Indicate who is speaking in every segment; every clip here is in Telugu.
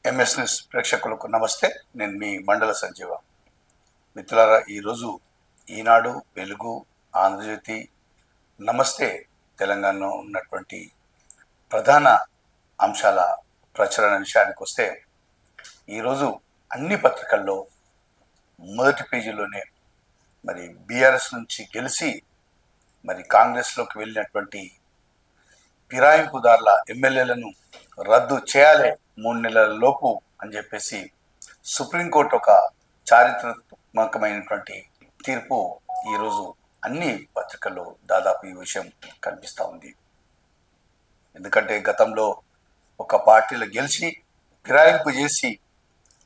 Speaker 1: ఎంఎస్ న్యూస్ ప్రేక్షకులకు నమస్తే. నేను మీ మండల సంజీవ. మిత్రులారా, ఈరోజు ఈనాడు, వెలుగు, ఆంధ్రజ్యోతి, నమస్తే తెలంగాణలో ఉన్నటువంటి ప్రధాన అంశాల ప్రచురణ విషయానికి వస్తే, ఈరోజు అన్ని పత్రికల్లో మొదటి పేజీలోనే మరి బీఆర్ఎస్ నుంచి గెలిచి మరి కాంగ్రెస్లోకి వెళ్ళినటువంటి ఫిరాయింపుదారుల ఎమ్మెల్యేలను రద్దు చేయాలి 3 నెలల లోపు అని చెప్పేసి సుప్రీంకోర్టు ఒక చారిత్రాత్మకమైనటువంటి తీర్పు ఈరోజు అన్ని పత్రికల్లో దాదాపు ఈ విషయం కనిపిస్తూ ఉంది. ఎందుకంటే గతంలో ఒక పార్టీలో గెలిచి ఫిరాయింపు చేసి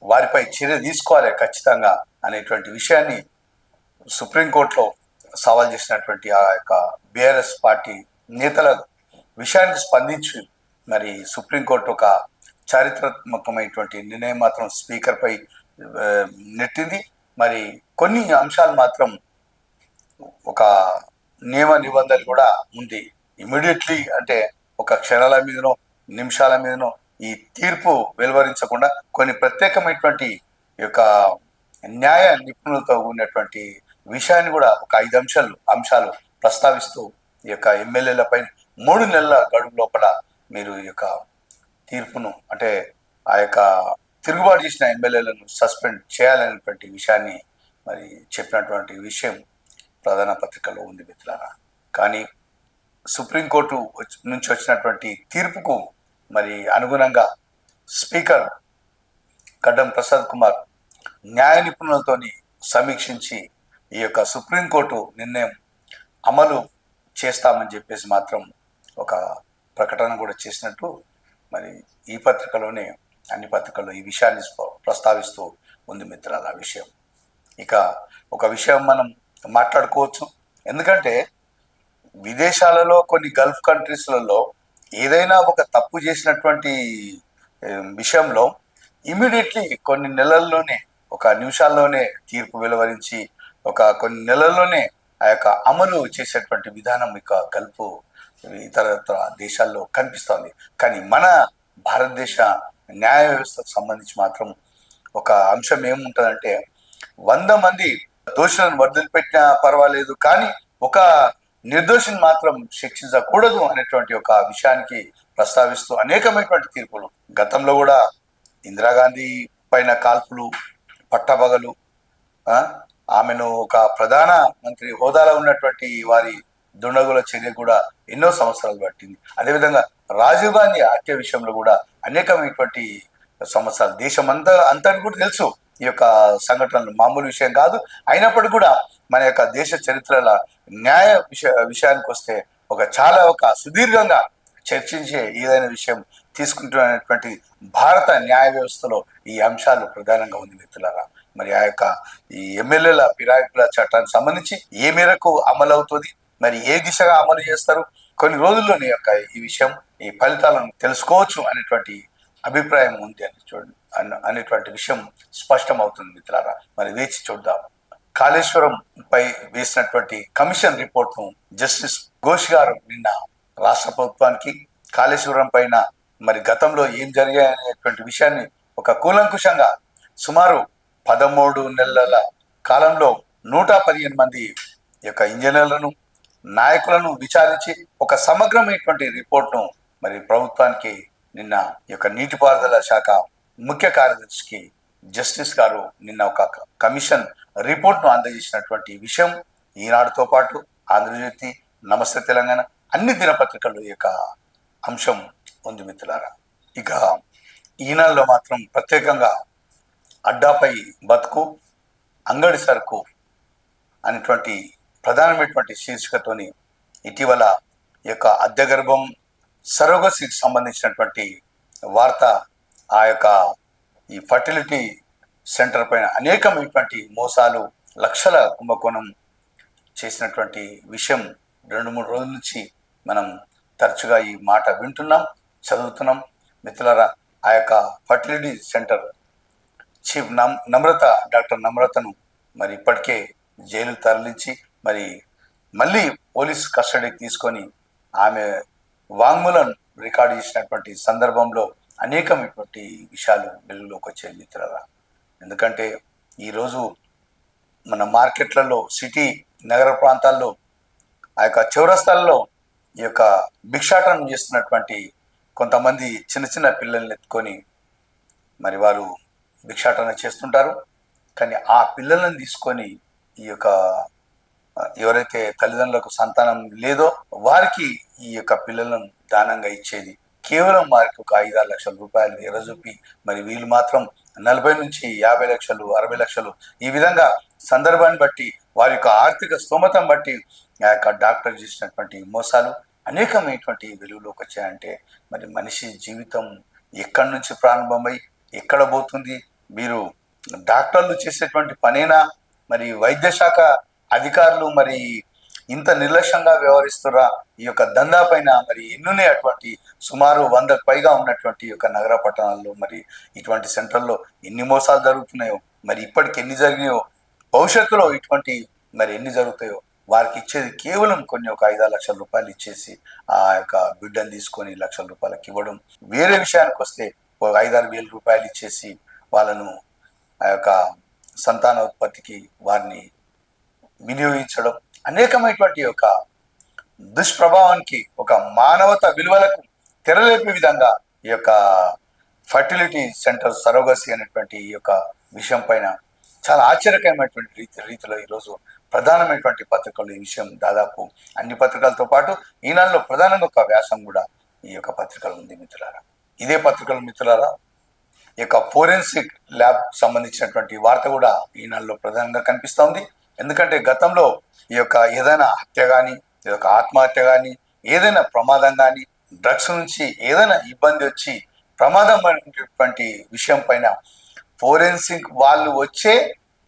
Speaker 1: వారిపై చర్య తీసుకోవాలి ఖచ్చితంగా అనేటువంటి విషయాన్ని సుప్రీంకోర్టులో సవాల్ చేసినటువంటి ఆ యొక్క బీఆర్ఎస్ పార్టీ నేతల విషయానికి స్పందించి మరి సుప్రీంకోర్టు ఒక చారిత్రాత్మకమైనటువంటి నిర్ణయం మాత్రం స్పీకర్పై నెట్టింది. మరి కొన్ని అంశాలు మాత్రం ఒక నియమ నిబంధనలు కూడా ఉంది. ఇమీడియట్లీ అంటే ఒక క్షణాల మీదనో నిమిషాల మీదనో ఈ తీర్పు వెలువరించకుండా కొన్ని ప్రత్యేకమైనటువంటి యొక్క న్యాయ నిపుణులతో ఉన్నటువంటి విషయాన్ని కూడా ఒక 5 అంశాలు ప్రస్తావిస్తూ ఈ యొక్క ఎమ్మెల్యేలపై 3 నెలల గడువు లోపల మీరు ఈ యొక్క తీర్పును అంటే ఆ యొక్క తిరుగుబాటు చేసిన ఎమ్మెల్యేలను సస్పెండ్ చేయాలనేటువంటి విషయాన్ని మరి చెప్పినటువంటి విషయం ప్రధాన పత్రికలో ఉంది మిత్రులారా. కానీ సుప్రీంకోర్టు నుంచి వచ్చినటువంటి తీర్పుకు మరి అనుగుణంగా స్పీకర్ గడ్డం ప్రసాద్ కుమార్ న్యాయ నిపుణులతోని సమీక్షించి ఈ యొక్క సుప్రీంకోర్టు నిర్ణయం అమలు చేస్తామని చెప్పేసి మాత్రం ఒక ప్రకటన కూడా చేసినట్టు మరి ఈ పత్రికలోనే అన్ని పత్రికల్లో ఈ విషయాన్ని ప్రస్తావిస్తూ ఉంది మిత్రుల విషయం. ఇక ఒక విషయం మనం మాట్లాడుకోవచ్చు. ఎందుకంటే విదేశాలలో కొన్ని గల్ఫ్ కంట్రీస్లలో ఏదైనా ఒక తప్పు చేసినటువంటి విషయంలో ఇమీడియట్లీ కొన్ని నెలల్లోనే ఒక నిమిషాల్లోనే తీర్పు వెలువరించి ఒక కొన్ని నెలల్లోనే ఆ యొక్క అమలు చేసేటువంటి విధానం ఇక గల్ఫ్ ఇతర దేశాల్లో కనిపిస్తోంది. కానీ మన భారతదేశ న్యాయ వ్యవస్థకు సంబంధించి మాత్రం ఒక అంశం ఏముంటుందంటే 100 మంది దోషులను వదిలిపెట్టినా పర్వాలేదు, కానీ ఒక నిర్దోషిని మాత్రం శిక్షించకూడదు అనేటువంటి ఒక విషయానికి ప్రస్తావిస్తూ అనేకమైనటువంటి తీర్పులు గతంలో కూడా ఇందిరాగాంధీ పైన కాల్పులు పట్టబగలు ఆమెను ఒక ప్రధాన మంత్రి హోదాలో ఉన్నటువంటి వారి దుండగుల చర్య కూడా ఎన్నో సంవత్సరాలు పట్టింది. అదేవిధంగా రాజీవ్ గాంధీ హత్య విషయంలో కూడా అనేకమైనటువంటి సంవత్సరాలు అంతటి కూడా తెలుసు. ఈ యొక్క సంఘటనలు మామూలు విషయం కాదు. అయినప్పటికీ కూడా మన యొక్క దేశ చరిత్రల న్యాయ విషయానికి వస్తే చాలా సుదీర్ఘంగా చర్చించే ఏదైనా విషయం తీసుకుంటున్నటువంటి భారత న్యాయ వ్యవస్థలో ఈ అంశాలు ప్రధానంగా ఉంది మిత్రులారా. మరి ఆ యొక్క ఈ ఎమ్మెల్యేల ఫిరాయింపుల చట్టానికి సంబంధించి ఏ మేరకు అమలు అవుతుంది, మరి ఏ దిశగా అమలు చేస్తారు, కొన్ని రోజుల్లోనే యొక్క ఈ విషయం ఈ ఫలితాలను తెలుసుకోవచ్చు అనేటువంటి అభిప్రాయం ఉంది అనేటువంటి విషయం స్పష్టమవుతుంది మిత్రులారా. మరి వేచి చూద్దాం. కాళేశ్వరం పై వేసినటువంటి కమిషన్ రిపోర్ట్ను జస్టిస్ ఘోష్ గారు నిన్న రాష్ట్ర ప్రభుత్వానికి కాళేశ్వరం పైన మరి గతంలో ఏం జరిగాయనేటువంటి విషయాన్ని ఒక కూలంకుషంగా సుమారు 13 నెలల కాలంలో 115 మంది యొక్క ఇంజనీర్లను నాయకులను విచారించి ఒక సమగ్రమైనటువంటి రిపోర్ట్ను మరి ప్రభుత్వానికి నిన్న యొక్క నీటిపారుదల శాఖ ముఖ్య కార్యదర్శికి జస్టిస్ గారు నిన్న ఒక కమిషన్ రిపోర్ట్ను అందజేసినటువంటి విషయం ఈనాడుతో పాటు ఆంధ్రజ్యోతి, నమస్తే తెలంగాణ అన్ని దినపత్రికల్లో ఈ యొక్క అంశం ఉంది మిత్రులారా. ఇక ఈనాడులో మాత్రం ప్రత్యేకంగా అడ్డాపై బతుకు అంగడి సరుకు అనేటువంటి ప్రధానమైనటువంటి శీర్షికతోని ఇటీవల ఈ యొక్క అద్దె గర్భం సరోగసీకి సంబంధించినటువంటి వార్త, ఆ యొక్క ఈ ఫర్టిలిటీ సెంటర్ పైన అనేకమైనటువంటి మోసాలు, లక్షల కుంభకోణం చేసినటువంటి విషయం 2-3 రోజుల నుంచి మనం తరచుగా ఈ మాట వింటున్నాం, చదువుతున్నాం మిత్రులారా. ఆ యొక్క ఫర్టిలిటీ సెంటర్ చీఫ్ డాక్టర్ నమ్రతను మరి ఇప్పటికే జైలు తరలించి మరి మళ్ళీ పోలీస్ కస్టడీకి తీసుకొని ఆమె వాంగ్మూలం రికార్డు చేసినటువంటి సందర్భంలో అనేకమైనటువంటి విషయాలు వెలుగులోకి వచ్చాయి మిత్రులారా. ఎందుకంటే ఈరోజు మన మార్కెట్లలో, సిటీ నగర ప్రాంతాల్లో, ఆ యొక్క చౌరస్తాల్లో ఈ యొక్క భిక్షాటనం చేస్తున్నటువంటి కొంతమంది చిన్న చిన్న పిల్లల్ని ఎత్తుకొని మరి వారు భిక్షాటన చేస్తుంటారు. కానీ ఆ పిల్లలను తీసుకొని ఈ యొక్క ఎవరైతే తల్లిదండ్రులకు సంతానం లేదో వారికి ఈ యొక్క పిల్లలను దానంగా ఇచ్చేది. కేవలం వారికి ఒక 5-6 లక్షల రూపాయలు ఎరజూపి మరి వీళ్ళు మాత్రం 40 నుంచి 50 లక్షలు, 60 లక్షలు ఈ విధంగా సందర్భాన్ని బట్టి వారి యొక్క ఆర్థిక స్తోమతను బట్టి ఆ యొక్క డాక్టర్ చేసినటువంటి మోసాలు అనేకమైనటువంటి వెలుగులోకి వచ్చాయంటే మరి మనిషి జీవితం ఎక్కడి నుంచి ప్రారంభమై ఎక్కడ పోతుంది? మీరు డాక్టర్లు చేసేటువంటి పనేనా? మరి వైద్య శాఖ అధికారులు మరి ఇంత నిర్లక్ష్యంగా వ్యవహరిస్తురా? ఈ యొక్క దందా పైన మరి ఎన్నునే అటువంటి సుమారు 100కు పైగా ఉన్నటువంటి యొక్క నగర పట్టణాల్లో మరి ఇటువంటి సెంటర్లో ఎన్ని మోసాలు జరుగుతున్నాయో, మరి ఇప్పటికి ఎన్ని జరిగినాయో, భవిష్యత్తులో ఇటువంటి మరి ఎన్ని జరుగుతాయో వారికి ఇచ్చేది కేవలం కొన్ని ఒక 5-6 లక్షల రూపాయలు ఇచ్చేసి ఆ యొక్క బిడ్డను తీసుకొని లక్షల రూపాయలకి ఇవ్వడం. వేరే విషయానికి వస్తే ఒక 5-6 వేల రూపాయలు ఇచ్చేసి వాళ్ళను ఆ యొక్క సంతానోత్పత్తికి వారిని వినియోగించడం అనేకమైనటువంటి యొక్క దుష్ప్రభావానికి, ఒక మానవత విలువలకు తెరలేపే విధంగా ఈ యొక్క ఫర్టిలిటీ సెంటర్ సరోగసి అనేటువంటి ఈ యొక్క విషయం పైన చాలా ఆశ్చర్యకరమైనటువంటి రీతిలో ఈరోజు ప్రధానమైనటువంటి పత్రికలు ఈ విషయం దాదాపు అన్ని పత్రికలతో పాటు ఈనాడులో ప్రధానంగా ఒక వ్యాసం కూడా ఈ యొక్క పత్రికలు ఉంది మిత్రులారా. ఇదే పత్రికలు మిత్రులారా ఈ యొక్క ఫోరెన్సిక్ ల్యాబ్ సంబంధించినటువంటి వార్త కూడా ఈనాడులో ప్రధానంగా కనిపిస్తూ ఉంది. ఎందుకంటే గతంలో ఈ యొక్క ఏదైనా హత్య కానీ, ఈ యొక్క ఆత్మహత్య కానీ, ఏదైనా ప్రమాదం కానీ, డ్రగ్స్ నుంచి ఏదైనా ఇబ్బంది వచ్చి ప్రమాదం అనేటువంటి విషయం పైన ఫోరెన్సిక్ వాళ్ళు వచ్చే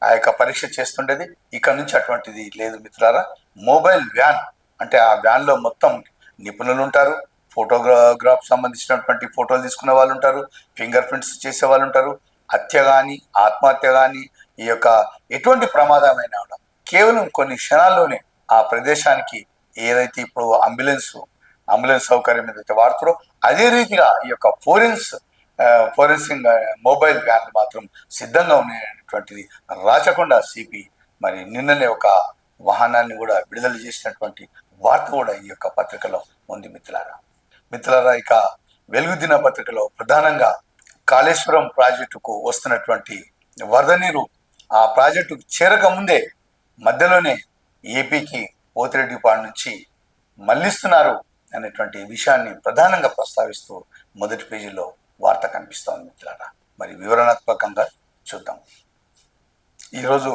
Speaker 1: ఆ యొక్క పరీక్ష చేస్తుండేది. ఇక్కడ నుంచి అటువంటిది లేదు మిత్రులారా. మొబైల్ వ్యాన్ అంటే ఆ వ్యాన్లో మొత్తం నిపుణులు ఉంటారు, ఫోటోగ్రాఫ్ సంబంధించినటువంటి ఫోటోలు తీసుకునే వాళ్ళు ఉంటారు, ఫింగర్ ప్రింట్స్ చేసే వాళ్ళు ఉంటారు. హత్య కానీ, ఆత్మహత్య కానీ, ఈ యొక్క ఎటువంటి ప్రమాదమైనా కేవలం కొన్ని క్షణాల్లోనే ఆ ప్రదేశానికి ఏదైతే ఇప్పుడు అంబులెన్స్ సౌకర్యం ఏదైతే వాడుతారో అదే రీతిగా ఈ యొక్క ఫోరెన్సిక్ మొబైల్ వ్యాన్ మాత్రం సిద్ధంగా ఉన్నటువంటిది రాచకొండ సిపి మరి నిన్ననే ఒక వాహనాన్ని కూడా విడుదల చేసినటువంటి వార్త కూడా ఈ యొక్క పత్రికలో ఉంది మిత్రులారా. ఇక వెలుగు దిన పత్రికలో ప్రధానంగా కాళేశ్వరం ప్రాజెక్టుకు వస్తున్నటువంటి వరద నీరు ఆ ప్రాజెక్టుకు చేరక ముందే మధ్యలోనే ఏపీకి పోతిరెడ్డిపాడు నుంచి మళ్లిస్తున్నారు అనేటువంటి విషయాన్ని ప్రధానంగా ప్రస్తావిస్తూ మొదటి పేజీలో వార్త కనిపిస్తోంది మిత్రులారా. మరి వివరణాత్మకంగా చూద్దాం. ఈరోజు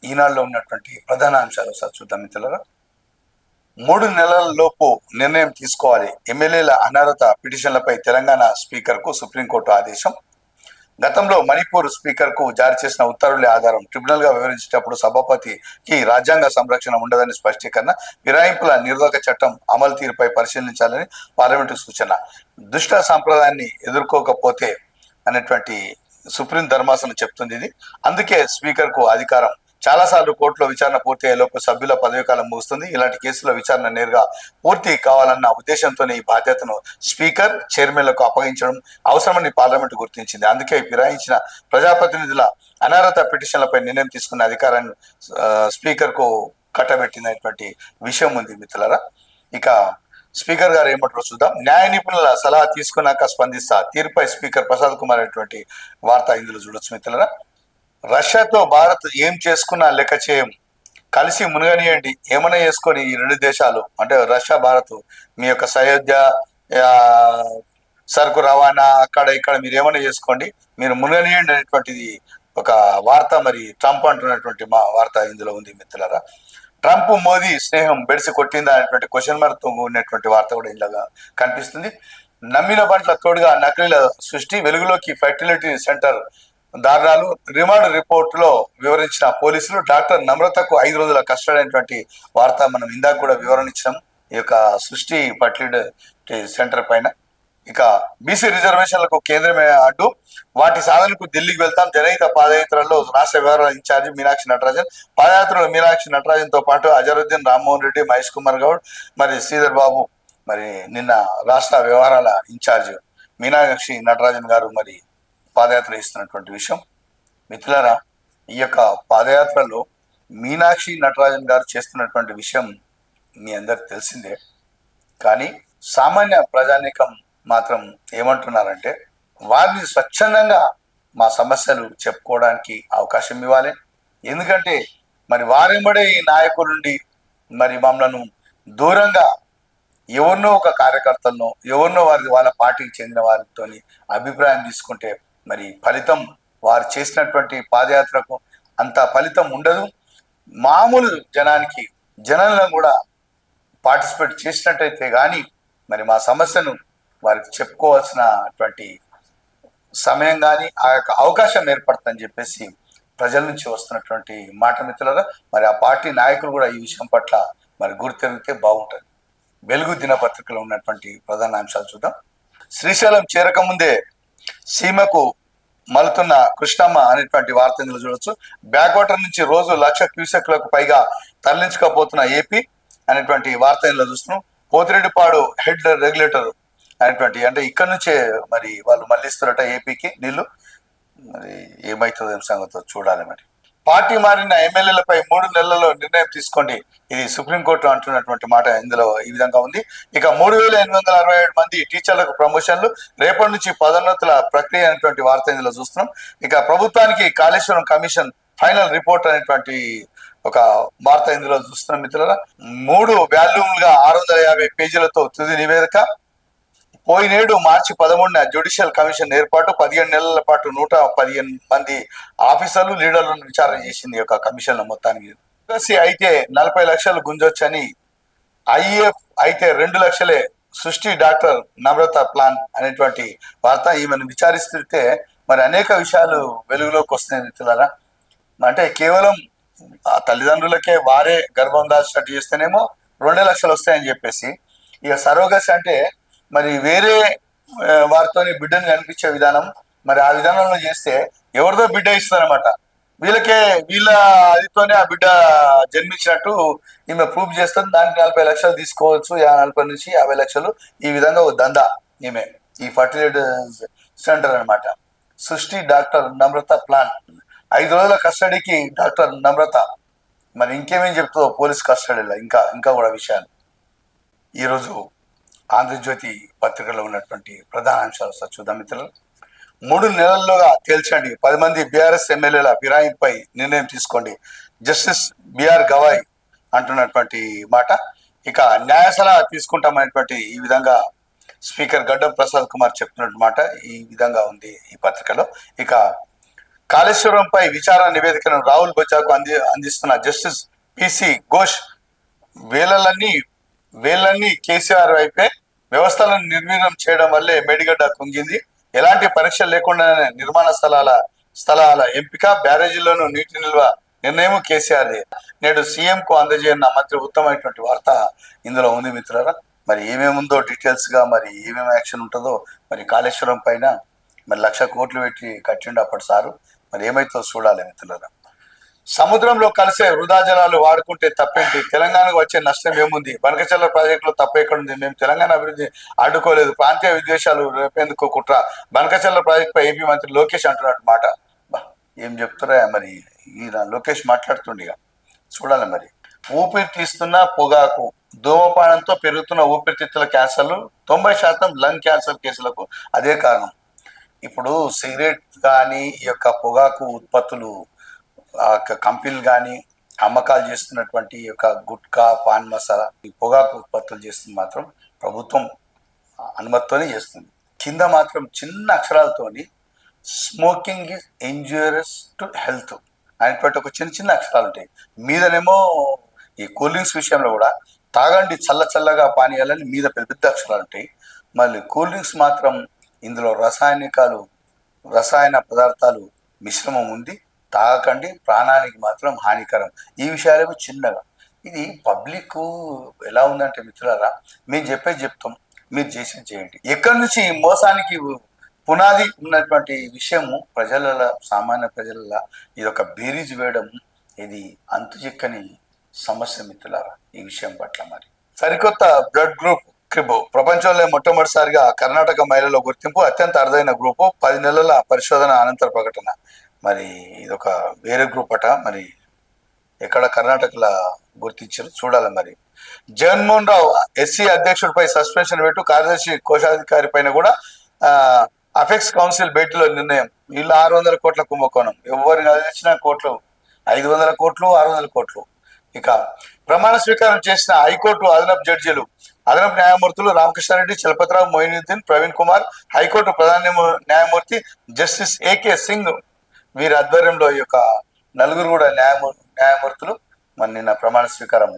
Speaker 1: ఈనాడులో ఉన్నటువంటి ప్రధాన అంశాలు ఒకసారి చూద్దాం మిత్రులారా. 3 నెలల లోపు నిర్ణయం తీసుకోవాలి. ఎమ్మెల్యేల అనర్హత పిటిషన్లపై తెలంగాణ స్పీకర్కు సుప్రీంకోర్టు ఆదేశం. గతంలో మణిపూర్ స్పీకర్కు జారీ చేసిన ఉత్తర్వుల ఆధారం ట్రిబ్యునల్గా వివరించేటప్పుడు సభాపతికి రాజ్యాంగ సంరక్షణ ఉండదని స్పష్టీకరణ. ఫిరాయింపుల నిరోధక చట్టం అమలు తీరుపై పరిశీలించాలని పార్లమెంటు సూచన. దుష్ట సాంప్రదాయాన్ని ఎదుర్కోకపోతే అనేటువంటి సుప్రీం ధర్మాసనం చెప్తుంది ఇది. అందుకే స్పీకర్కు అధికారం. చాలాసార్లు కోర్టులో విచారణ పూర్తి అయ్యేలోపు సభ్యుల పదవీకాలం ముగుస్తుంది. ఇలాంటి కేసుల విచారణ నేరుగా పూర్తి కావాలన్న ఉద్దేశంతోనే ఈ బాధ్యతను స్పీకర్, చైర్మన్లకు అప్పగించడం అవసరమని పార్లమెంటు గుర్తించింది. అందుకే ఫిరాయించిన ప్రజాప్రతినిధుల అనర్హత పిటిషన్లపై నిర్ణయం తీసుకున్న అధికారాన్ని స్పీకర్కు కట్టబెట్టినటువంటి విషయం ఉంది మిత్రులారా. ఇక స్పీకర్ గారు ఏమంటారో చూద్దాం. న్యాయ నిపుణుల సలహా తీసుకున్నాక స్పందిస్తా, తీరుపై స్పీకర్ ప్రసాద్ కుమార్ అనేటువంటి వార్త ఇందులో చూడొచ్చు మిత్రులారా. రష్యాతో భారత్ ఏం చేసుకున్నా లెక్క చేయం, కలిసి మునగనియండి. ఏమైనా చేసుకొని ఈ 2 దేశాలు అంటే రష్యా, భారత్ మీ యొక్క సయోధ్య సరుకు రవాణా అక్కడ ఇక్కడ మీరు ఏమైనా చేసుకోండి, మీరు మునగనియండి అనేటువంటిది ఒక వార్త. మరి ట్రంప్ అంటున్నటువంటి వార్త ఇందులో ఉంది మిత్రులారా. ట్రంప్ మోదీ స్నేహం బెడిసి కొట్టిందా అనేటువంటి క్వశ్చన్ మార్క్ తో ఉన్నటువంటి వార్త కూడా ఇందులో కనిపిస్తుంది. నమ్మిన బండ్ల తోడుగా నకిలీల సృష్టి, వెలుగులోకి ఫర్టిలిటీ సెంటర్ దారుణాలు, రిమాండ్ రిపోర్టులో వివరించిన పోలీసులు, డాక్టర్ నమ్రతకు 5 రోజుల కస్టడీ అనేటువంటి వార్త మనం ఇందాక కూడా వివరణ ఇచ్చాం ఈ యొక్క సృష్టి ఫర్టిలిటీ సెంటర్ పైన. ఇక బీసీ రిజర్వేషన్లకు కేంద్రమే అడ్డు, వాటి సాధనకు ఢిల్లీకి వెళ్తాం. జనహిత పాదయాత్రలో రాష్ట్ర వ్యవహారాల ఇన్ఛార్జి మీనాక్షి నటరాజన్, పాదయాత్రలో మీనాక్షి నటరాజన్ తో పాటు అజరుద్దీన్, రామ్మోహన్ రెడ్డి, మహేష్ కుమార్ గౌడ్, మరి శ్రీధర్ బాబు మరి నిన్న రాష్ట్ర వ్యవహారాల ఇన్ఛార్జ్ మీనాక్షి నటరాజన్ గారు మరి పాదయాత్ర ఇస్తున్నటువంటి విషయం. మిత్రులారా, ఈ యొక్క పాదయాత్రలో మీనాక్షి నటరాజన్ గారు చేస్తున్నటువంటి విషయం మీ అందరికి తెలిసిందే. కానీ సామాన్య ప్రజానీకం మాత్రం ఏమంటున్నారంటే, వారిని స్వచ్ఛందంగా మా సమస్యలు చెప్పుకోవడానికి అవకాశం ఇవ్వాలి. ఎందుకంటే మరి వారెంబడే ఈ నాయకుల నుండి మరి మమ్మలను దూరంగా ఎవరినో ఒక కార్యకర్తలను, ఎవరినో వాళ్ళ పార్టీకి చెందిన వారితో అభిప్రాయం తీసుకుంటే మరి ఫలితం, వారు చేసినటువంటి పాదయాత్రకు అంత ఫలితం ఉండదు. మామూలు జనంలో కూడా పార్టిసిపేట్ చేసినట్టయితే కానీ మరి మా సమస్యను వారికి చెప్పుకోవాల్సినటువంటి సమయం కానీ ఆ యొక్క అవకాశం ఏర్పడుతుందని చెప్పేసి ప్రజల నుంచి వస్తున్నటువంటి మాట. మిత్రులారా, మరి ఆ పార్టీ నాయకులు కూడా ఈ విషయం పట్ల మరి గుర్తెరిగితే బాగుంటుంది. వెలుగు దినపత్రికలో ఉన్నటువంటి ప్రధాన అంశాలు చూద్దాం. శ్రీశైలం చేరకముందే సీమకు మలుతున్న కృష్ణమ్మ అనేటువంటి వార్త ఇందులో చూడొచ్చు. బ్యాక్ వాటర్ నుంచి రోజు 1,00,000 క్యూసెక్లకు పైగా తరలించకపోతున్న ఏపీ అనేటువంటి వార్త ఇందులో చూస్తున్నాం. పోతిరెడ్డిపాడు హెడ్ రెగ్యులేటర్ అనేటువంటి, అంటే ఇక్కడ నుంచే మరి వాళ్ళు మళ్ళిస్తారట ఏపీకి నీళ్లు. మరి ఏమవుతుందో సంగతో చూడాలి. మరి పార్టీ మారిన ఎమ్మెల్యేలపై 3 నెలల్లో నిర్ణయం తీసుకోండి, ఇది సుప్రీంకోర్టు అంటున్నటువంటి మాట ఇందులో ఈ విధంగా ఉంది. ఇక 3,867 మంది టీచర్లకు ప్రమోషన్లు, రేపటి నుంచి పదోన్నతుల ప్రక్రియ అనేటువంటి వార్త ఇందులో చూస్తున్నాం. ఇక ప్రభుత్వానికి కాళేశ్వరం కమిషన్ ఫైనల్ రిపోర్ట్ అనేటువంటి ఒక వార్త ఇందులో చూస్తున్నాం. మిత్రులారా, 3 వాల్యూమ్లుగా 650 పేజీలతో తుది నివేదిక. పోయినేడు మార్చి 11న జ్యుడిషియల్ కమిషన్ ఏర్పాటు. 15 నెలల పాటు 115 మంది ఆఫీసర్లు, లీడర్లను విచారణ చేసింది ఈ యొక్క కమిషన్ మొత్తానికి. అయితే 40 లక్షలు గుంజొచ్చని, ఐఎఫ్ అయితే 2 లక్షలే, సృష్టి డాక్టర్ నమ్రత ప్లాన్ అనేటువంటి వార్త. ఈమెను విచారిస్తుంటే మరి అనేక విషయాలు వెలుగులోకి వస్తున్నాయి. మిత్రులారా, అంటే కేవలం ఆ తల్లిదండ్రులకే వారే గర్భం దాల్చినట్టు చేస్తేనేమో 2 లక్షలు వస్తాయని చెప్పేసి, ఇక సరోగసి అంటే మరి వేరే వారితోని బిడ్డను కనిపించే విధానం, మరి ఆ విధానంలో చేస్తే ఎవరిదో బిడ్డ ఇస్తారనమాట. వీళ్ళ అదితోనే ఆ బిడ్డ జన్మించినట్టు ఈమె ప్రూఫ్ చేస్తుంది. దానికి 40 లక్షలు తీసుకోవచ్చు, 40 నుంచి 50 లక్షలు. ఈ విధంగా ఒక దందా ఈమె, ఈ ఫర్టిలిటీ సెంటర్ అనమాట. సృష్టి డాక్టర్ నమ్రత ప్లాన్. 5 రోజుల కస్టడీకి డాక్టర్ నమ్రత. మరి ఇంకేమేం చెప్తుందో పోలీస్ కస్టడీలో ఇంకా కూడా విషయాలు. ఈరోజు ఆంధ్రజ్యోతి పత్రికలో ఉన్నటువంటి ప్రధాన అంశాలు చూద్దాం మిత్రులు. 3 నెలల్లోగా తేల్చండి, 10 మంది బీఆర్ఎస్ ఎమ్మెల్యేల ఫిరాయింపుపై నిర్ణయం తీసుకోండి, జస్టిస్ బిఆర్ గవాయ్ అంటున్నటువంటి మాట. ఇక న్యాయ సలహా తీసుకుంటామనేటువంటి ఈ విధంగా స్పీకర్ గడ్డం ప్రసాద్ కుమార్ చెప్తున్నట్టు మాట ఈ విధంగా ఉంది ఈ పత్రికలో. ఇక కాళేశ్వరంపై విచారణ నివేదికను రాహుల్ బొజ్జాకు అందిస్తున్న జస్టిస్ పిసి ఘోష్. వేలన్నీ కేసీఆర్ వైపే, వ్యవస్థలను నిర్వీర్యం చేయడం వల్లే మేడిగడ్డ కుంగింది, ఎలాంటి పరీక్షలు లేకుండానే నిర్మాణ స్థలాల ఎంపిక, బ్యారేజీల్లోనూ నీటి నిల్వ నిర్ణయం కేసీఆర్ది. నేడు సీఎం కు అందజేయన్న మంత్రి ఉత్తమమైనటువంటి వార్త ఇందులో ఉంది. మిత్రులారా, మరి ఏమేముందో డీటెయిల్స్ గా మరి ఏమేమి యాక్షన్ ఉంటుందో, మరి కాళేశ్వరం పైన మరి 1,00,000 కోట్లు పెట్టి కట్టిండు అప్పటి సారు, మరి ఏమైతుందో చూడాలి మిత్రులారా. సముద్రంలో కలిసే వృధా జలాలు వాడుకుంటే తప్పేంటి, తెలంగాణకు వచ్చే నష్టం ఏముంది, బనకచర్ల ప్రాజెక్టులో తప్పు ఎక్కడుంది, మేము తెలంగాణ అభివృద్ధి అడ్డుకోలేదు, ప్రాంతీయ విద్వేషాలు రేపేందుకు కుట్ర, బనకచర్ల ప్రాజెక్టు పై ఏపీ మంత్రి లోకేష్ అంటున్నట్టు మాట. ఏం చెప్తారా మరి ఈయన లోకేష్ మాట్లాడుతుండగా చూడాలి. మరి ఊపిరి తీస్తున్న పొగాకు, ధూమపానంతో పెరుగుతున్న ఊపిరితిత్తుల క్యాన్సర్లు, 90% లంగ్ క్యాన్సర్ కేసులకు అదే కారణం. ఇప్పుడు సిగరెట్ కానీ ఈ యొక్క పొగాకు ఉత్పత్తులు కంపెనీలు కానీ అమ్మకాలు చేస్తున్నటువంటి ఈ యొక్క గుట్కా, పాన్ మసాలా, ఈ పొగాకు ఉత్పత్తులు చేస్తుంది మాత్రం ప్రభుత్వం అనుమతితోనే చేస్తుంది. కింద మాత్రం చిన్న అక్షరాలతోని smoking is injurious to health అనేటువంటి ఒక చిన్న అక్షరాలు ఉంటాయి. మీదనేమో ఈ కూల్ డ్రింక్స్ విషయంలో కూడా తాగండి చల్లగా పానీయాలని మీద పెద్ద అక్షరాలు ఉంటాయి. మళ్ళీ కూల్ డ్రింక్స్ మాత్రం ఇందులో రసాయన పదార్థాలు మిశ్రమం ఉంది, తాగకండి, ప్రాణానికి మాత్రం హానికరం. ఈ విషయాలేమో చిన్నగా. ఇది పబ్లిక్ ఎలా ఉందంటే మిత్రులారా, మేము చెప్తాం, మీరు చేసేది చేయండి. ఎక్కడి నుంచి మోసానికి పునాది ఉన్నటువంటి విషయము సామాన్య ప్రజలలో ఇది ఒక బేరీజ్ వేయడం, ఇది అంతుచిక్కని సమస్య మిత్రులారా. ఈ విషయం పట్ల మరి సరికొత్త బ్లడ్ గ్రూప్ క్రిబో ప్రపంచంలో మొట్టమొదటిసారిగా కర్ణాటక మహిళల గుర్తింపు అత్యంత అరుదైన గ్రూపు 10 నెలల పరిశోధన అనంతర ప్రకటన. మరి ఇదొక వేరే గ్రూప్ అట, మరి ఎక్కడ కర్ణాటకలో గుర్తించారు చూడాలి. మరి జగన్మోహన్ రావు ఎస్సీ అధ్యక్షుడిపై సస్పెన్షన్ పెట్టు, కార్యదర్శి కోశాధికారి పైన కూడా అఫెక్స్ కౌన్సిల్ భేటీలో నిర్ణయం. వీళ్ళు 600 కోట్ల కుంభకోణం, ఎవరిని కలిసిన కోట్లు, 500 కోట్లు, 600 కోట్లు. ఇక ప్రమాణ స్వీకారం చేసిన హైకోర్టు అదనపు జడ్జీలు, అదనపు న్యాయమూర్తులు రామకృష్ణారెడ్డి, చలపతిరావు, మొయినుద్దీన్, ప్రవీణ్ కుమార్, హైకోర్టు ప్రధాన న్యాయమూర్తి జస్టిస్ ఏకే సింగ్, వీరి ఆధ్వర్యంలో ఈ యొక్క నలుగురు కూడా న్యాయమూర్తులు మరి నిన్న ప్రమాణ స్వీకారం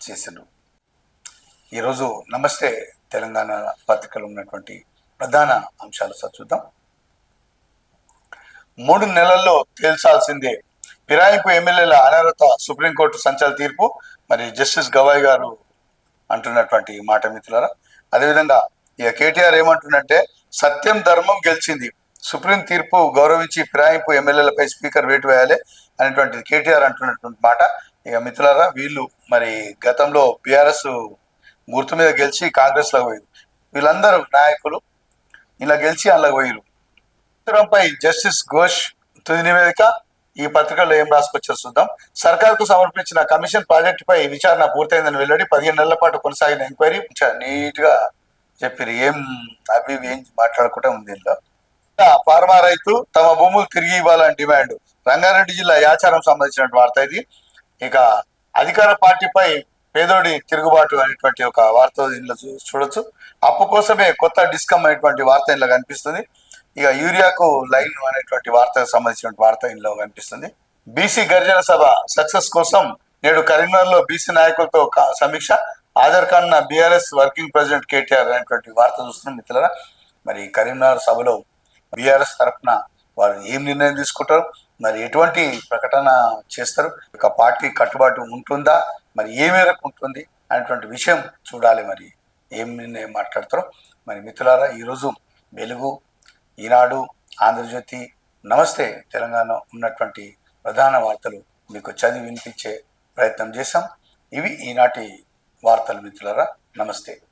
Speaker 1: చేసిండ్రు. ఈరోజు నమస్తే తెలంగాణ పత్రికలో ఉన్నటువంటి ప్రధాన అంశాలు చూద్దాం. 3 నెలల్లో తేల్చాల్సిందే ఫిరాయింపు ఎమ్మెల్యేల అనర్హత, సుప్రీంకోర్టు సంచలన తీర్పు. మరి జస్టిస్ గవాయ్ గారు అంటున్నటువంటి మాట మిత్రులారా. అదేవిధంగా ఇక కేటీఆర్ ఏమంటున్నట్టే, సత్యం ధర్మం గెలిచింది, సుప్రీం తీర్పు గౌరవించి ఫిరాయింపు ఎమ్మెల్యేలపై స్పీకర్ వేటు వేయాలి అనేటువంటిది కేటీఆర్ అంటున్నటువంటి మాట. ఇక మిత్రులారా, వీళ్ళు మరి గతంలో బీఆర్ఎస్ గుర్తు మీద గెలిచి కాంగ్రెస్ లో పోయారు. వీళ్ళందరూ నాయకులు ఇలా గెలిచి అందులో పోయారు. ఉత్తరంపై జస్టిస్ ఘోష్ తుది నివేదిక. ఈ పత్రికల్లో ఏం రాసుకొచ్చారు చూద్దాం. సర్కార్కు సమర్పించిన కమిషన్ ప్రాజెక్టుపై విచారణ పూర్తయిందని వెల్లడి, 15 నెలల పాటు కొనసాగిన ఎంక్వైరీ. నీట్ గా చెప్పారు, ఏం అవి ఏం మాట్లాడుకుంటే ఉంది. ఇందులో ఫార్మా రైతు తమ భూములు తిరిగి ఇవ్వాలని డిమాండ్. రంగారెడ్డి జిల్లా యాచారం సంబంధించిన వార్త ఇది. ఇక అధికార పార్టీపై పేదోడి తిరుగుబాటు అనేటువంటి ఒక వార్త ఇందులో చూడొచ్చు. అప్పు కోసమే కొత్త డిస్కమ్ అనేటువంటి వార్త ఇందులో కనిపిస్తుంది. ఇక యూరియాకు లైన్ అనేటువంటి వార్తకు సంబంధించిన వార్త ఇందులో కనిపిస్తుంది. బీసీ గర్జన సభ సక్సెస్ కోసం నేడు కరీంనగర్ లో బీసీ నాయకులతో సమీక్ష. Aadhaar card BRS working president KTR అనేటువంటి వార్త చూస్తున్నాం మిత్రులారా. మరి కరీంనగర్ సభలో బీఆర్ఎస్ తరఫున వారు ఏం నిర్ణయం తీసుకుంటారు, మరి ఎటువంటి ప్రకటన చేస్తారు, ఒక పార్టీ కట్టుబాటు ఉంటుందా, మరి ఏ మేరకు ఉంటుంది అనేటువంటి విషయం చూడాలి. మరి ఏం నిర్ణయం మాట్లాడతారో. మరి మిత్రులారా, ఈరోజు వెలుగు, ఈనాడు, ఆంధ్రజ్యోతి, నమస్తే తెలంగాణ ఉన్నటువంటి ప్రధాన వార్తలు మీకు చదివి వినిపించే ప్రయత్నం చేశాం. ఇవి ఈనాటి వార్తలు మిత్రులారా. నమస్తే.